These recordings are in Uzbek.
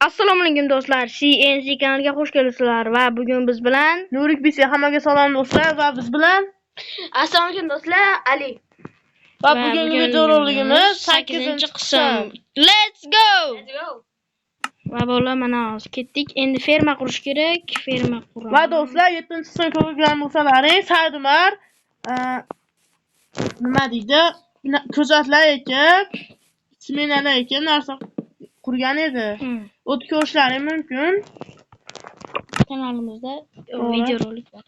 Assalomu alaykum do'stlar. CNC kanaliga xush kelibsizlar va bugun biz bilan Nurik BC hammaga salom do'stlar va biz bilan Assalomu alaykum do'stlar, Ali. va bugungi videoroligimiz 8-qism. Let's go. Va bola mana hozir ketdik. Endi ferma qurish kerak. Ferma quramiz. va do'stlar 7-sinf ko'rgan bo'lsalaring Saidumar nima deydi? Ko'zatlar ekib, smenalar ekib narsa qurgan edi. O't ko'rishlaring mumkin. Kanalimizda videorolik bor.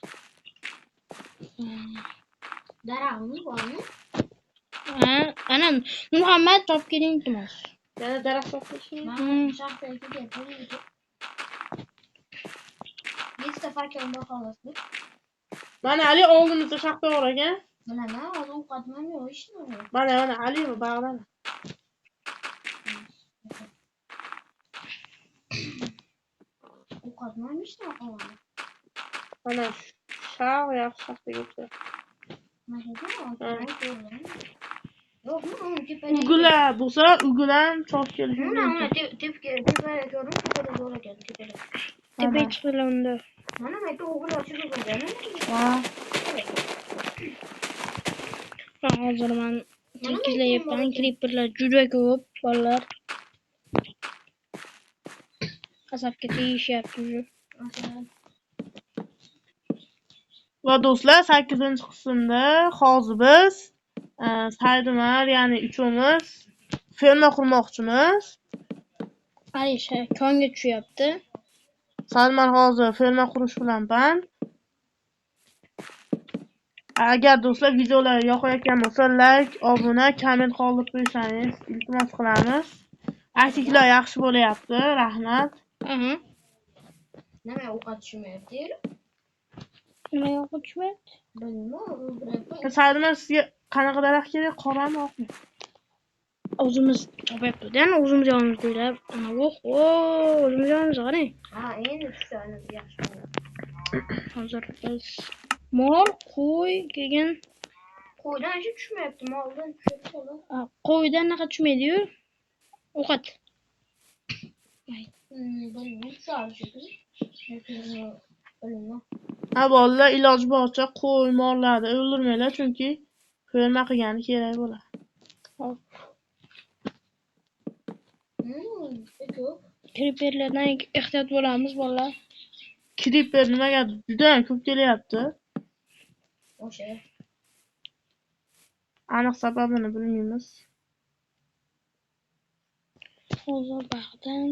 Daraxtimiz bormi? Ana Muhammad top keling iltimos. Yana daraxt topishmi? Shaxtga keldim. 7 ta farkon xolos. Mana Ali oldimizda shaxta bor ekan. Mana hozir ovqatman yo'q ishni. Mana Ali va bag'dan. Ovqatman ishni qolaman. Mana shax yaxshi shaxtaga o'xshaydi. Ugular bo'lsa, ugulan cho'p kelishi mumkin. Tepga ko'rib, tepada zo'r ekan, tepada. Tepaga chiqdilar unda. Mana mayda o'g'il ochib qo'ygan. Hozir men tekizlayapman. Creeperlar juda ko'p bolalar. Qasabga tegishyapti. Va do'stlar 8-qismda hozir biz Saidumar ya'ni uchimiz ferma qurmoqchimiz. Alisha konga tushyapti. Saidumar hozir ferma qurish bilan band. Agar do'stlar videolar yoqayotgan bo'lsa, like, obuna, komment qoldirib qo'ysangiz iltimos qilamiz. Artiklar yaxshi bo'layapti. Rahmat. Nima ovqat tushmayapti? Nima yo'q tushmayapti? Bilmayman. Saidumar sizga qanaqa daraxt kerak? Qorami, oqmi? O'zimiz topyapti-da, o'zimiz yonimiz bo'ylab. O'zimiz yonimizga qarang. Ha, endi tushadi yaxshi. Hozir biz mol, qo'y keyin Qo'ydan hech tushmayapti, moldan tushyapti. qo'ydan naqa tushmaydi-yu. Ovqat. Bilmayman, tushadi bilmayman. Ha, bolalar iloji boricha qo'y, mollarni o'ldirmanglar, chunki ferma qilgani kerak bo'ladi. Creeperlardan ehtiyot bo'lamiz, bolalar. Creeper nimaga juda ko'p kelyapti? O'sha. Aniq sababini bilmaymiz. Hozir bag'dan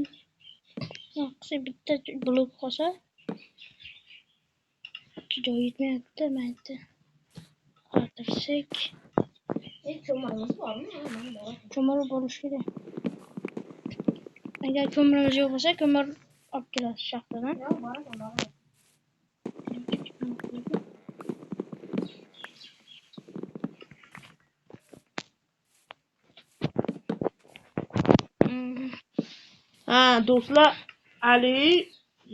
naqsi bitta blok qolsa joy yetmayapti, mayda. Ortirsak. Ko'mirimiz bormi? Ko'mir bo'lishi kerak. Agar ko'mirimiz yo'q bo'lsa, ko'mir olib kelasiz shaxtadan. Yo'q, bor. Ha, do'stlar, Ali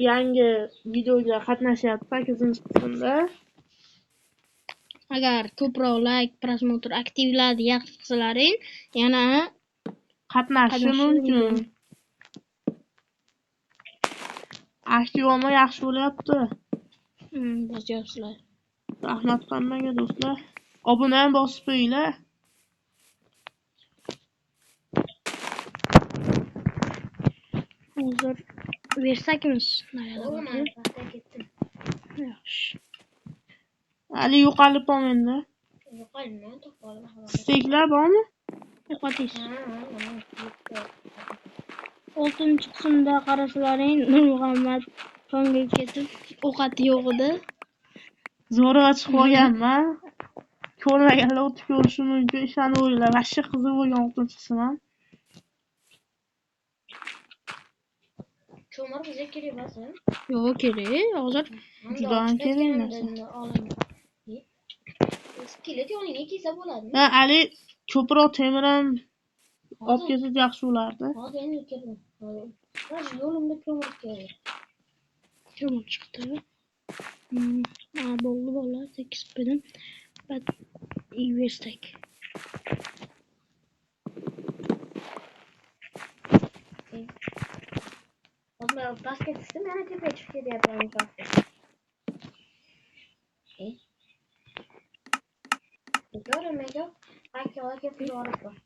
yangi videoga qatnashyapti 8-qismda. Agar ko'proq like, prosmotr aktivlarni yaxshi qilsalaring, yana Qatnashishi mumkin. Aktivoma yaxshi bo'lyapti. Bosyapsizlar. Rahmat hammaga do'stlar. Obuna ham bosib qo'yinglar. Hozir versakmiz. Yaxshi. Ali yo'qolib qolmanda. Yo'qolmay to'xtalib. Steklar bormi? Yo'qotish. 6-qismda qarasalaring, Muhammad konga ketib, ovqati yo'q edi. Zo'rg'a chiqib olganman. Ko'rmaganlar o'tib ko'rishi mumkin. Ishonib o'yinglar. Vashshi qiziq bo'lgan 6-qism ham. Ko'mir bizga kerak emasmi? Yo'q, kerak. Hozir juda ham kerak narsa. Kelet yoningga kelsa bo'ladimi? Ha, Ali ko'proq temir ham olib kelsa yaxshi bo'lardi. Hozir endi keldim. Hozir yo'limda ko'mir kerak. ko'mir chiqdi. Bo'ldi bolalar, 8 bilim. Bat investek. Sonra basket düştüm. Yani tepeye çıktı diye yapıyorum. Görün mega. Belki ola kesin doğru var.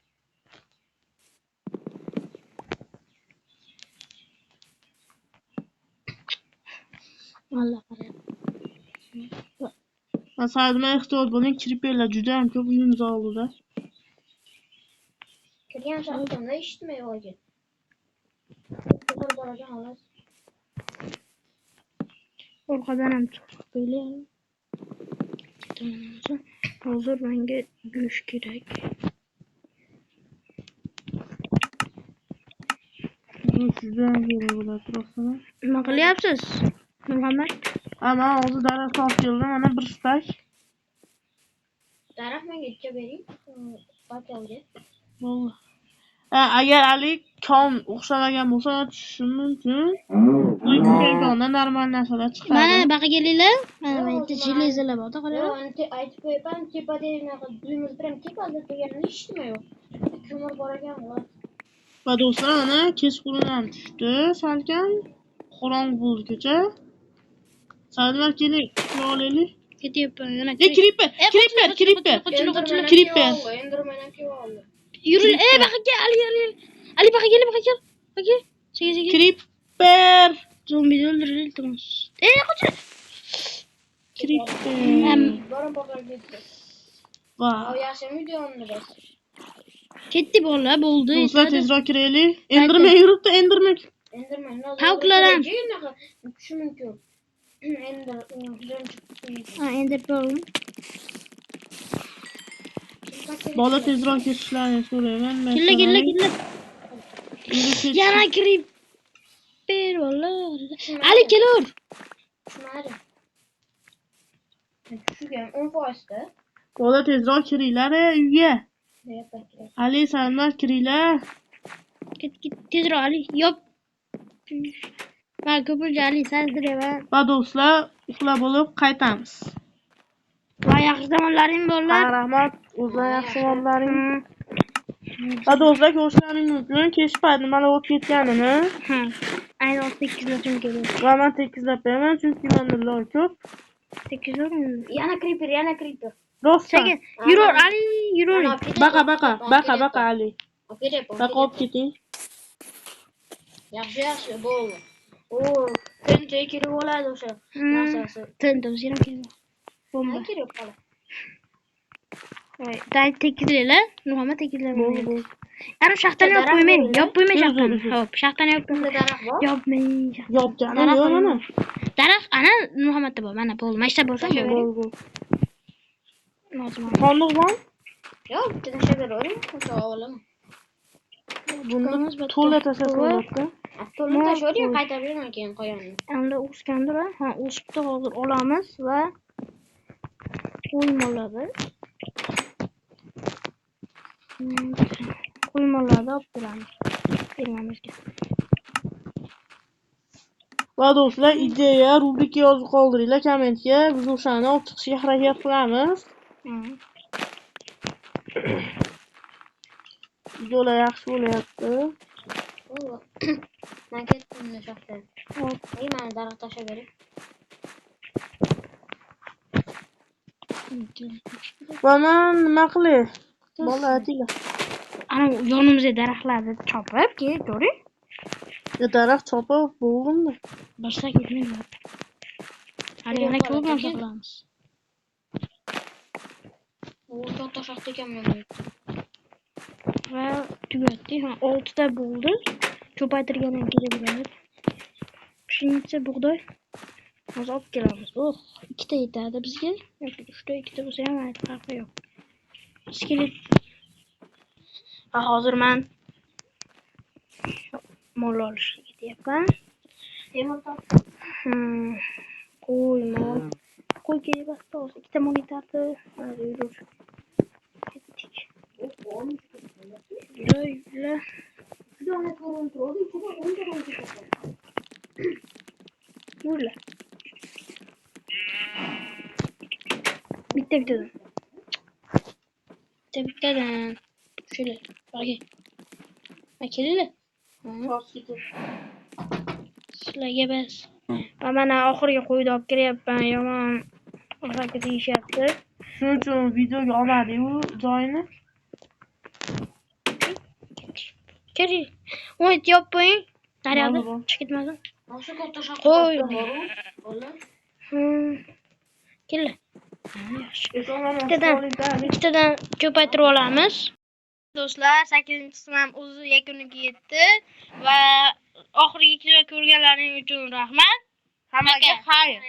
Allah qarab. Saydima ehtiyot bo'ling, Creeperlar juda ham ko'p uyimiz oldida. Kirgan shaxtamda eshitmay olgan. To'g'ri bolajon xolos. Orqadan ham chiqib böyle. Hozir menga go'sht kerak. Juda ham kerak bo'ladi rostdan. Nima qilyapsiz? Muhammad. Ama hozir daraxt olib keldim, mana bir stak. Taraf menga ichcha bering. Bakalga. Bo'ldi. Agar Ali kon o'xshamagan bo'lsa tushishi mumkin. Lekin normal narsalar chiqadi. Mana baqa kelinglar. Mana bu yerda jelezalar bor, Yo, qarang. anti aytib qo'yaman, tepada uyimiz bilan tepada deganini eshitmay yo'q. Ko'mir bor ekan ular. Va do'stlar, mana kechqurun ham tushdi, salkam qorong'u bo'ldi ko'cha. Saydlar keling, olaylik. Ketyapman yana. Creeper. Enderman oldi. Yürü. Baqa kel. Ali baqa kel. Baqa. Sege. Creeper. Zombi öldürür iltimos. Qo'chir. Creeper. Boran boqar ketdi. Va. Av yaxshimi deyonni bas. Ketdi bola, bo'ldi. Do'stlar tezroq kiraylik. Enderman yuribdi, Enderman. Enderman Tavuklar ham. Shu mumkin. Ender Ha, Ender Pearl. Bola tezroq ketishlarini so'rayman. Killa. Yana Yana creeper bola. Ali kelur. Tushmadi. Tushgan 10% da. Bola tezroq kiringlar uyga. Nima Ali, sanlar kiringlar. Ket tezroq Ali. Yop. Ben köpürce Ali sezdiremen. Va do'stlar, uxlab bo'lib qaytamiz. Va yaxshi zamonlaring bo'llar. Rahmat, o'zlar yaxshi zamonlaring. Va do'stlar, ko'rishlaring mumkin. Kech payt nimalar bo'lib ketganini. Ha. Aynan 8 natim keldi. Va men tekizlab beraman, chunki menda loy ko'p. 8 natim. Yana creeper. Dostlar. Yürür Ali, yürür. Baqa Ali. Baqa olib keting. Yaxshi bo'ldi. Oo, tencha kerak bo'ladi o'sha narsasi. Tencha o'zing kerak. Bomba. Kerak qoladi. Voy, day tekizlaylar. Muhammad tekizlayman. Ana shaxtani yopib qo'ymang. Yopib qo'ymang shaxtani. Xo'p, shaxtani yopib qo'ymang. Daraxt bor. Yopmang. Yopganim yo'q mana. Daraxt ana Muhammadda bor. Mana bo'ldi. Mashta bo'lsa Bo'ldi. Lozim. Qondiq bor? Yo'q, tashlab beravering. O'sha olaman. Buni to'la tashlab To'la tashlayvering, qaytarib beraman keyin qo'yaman. Endi o'sgandir. Ha, o'sibdi, hozir olamiz va qo'ymalarni. Qo'ymalarni olib beramiz. Bermamizga. Va do'stlar, ideya, rubrika yozib qoldiringlar kommentga. Biz o'shani olib chiqishga harakat qilamiz. Videolar yaxshi bo'lyapti. Men ketdim shaxtdan. Mana daraxt tashlab bering. Mana nima qilay? Bola aytinglar. Ana yonimizda daraxtlarni chopib, keyin ko'ring. Daraxt chopib bo'ldimmi? Boshqa ketmaydi. Hali yana ko'p narsa qilamiz. U katta shaxt ekan men. Va tugatdi. Ha, 6 ta bo'ldi. Ko'paytirganim kerak bo'ladi. Pshenica, bug'doy. Hozir olib kelamiz. 2 ta yetadi bizga. Yoki 3 ta, 2 ta bo'lsa ham farqi yo'q. Skelet. Va hozir men mol olishga ketyapman. Qo'y mol. Qo'y kerak emas. 2 ta mol yetadi. Hadi yurur. Ketdik. Yurla. Yurla. Bittadan. Şöyle. Bakayım. Makineli. sizlarga bas. Va mana oxirgi qo'yni olib kiryapman. Yomon haraka deyishyapti. Shuning uchun videoga olmadik-u joyini. Keling. O'yt yopib qo'ying. Daryoda Bo'ldi. chiqib ketmasin. Nasıl katta şarkı Qo'y. Oğlum. Kelin. Ikkitadan Ikkitadan ko'paytirib olamiz. Do'stlar, 8-qism ham o'z yakuniga yetdi va oxirgi videoni ko'rganlaring uchun rahmat. hammaga xayr.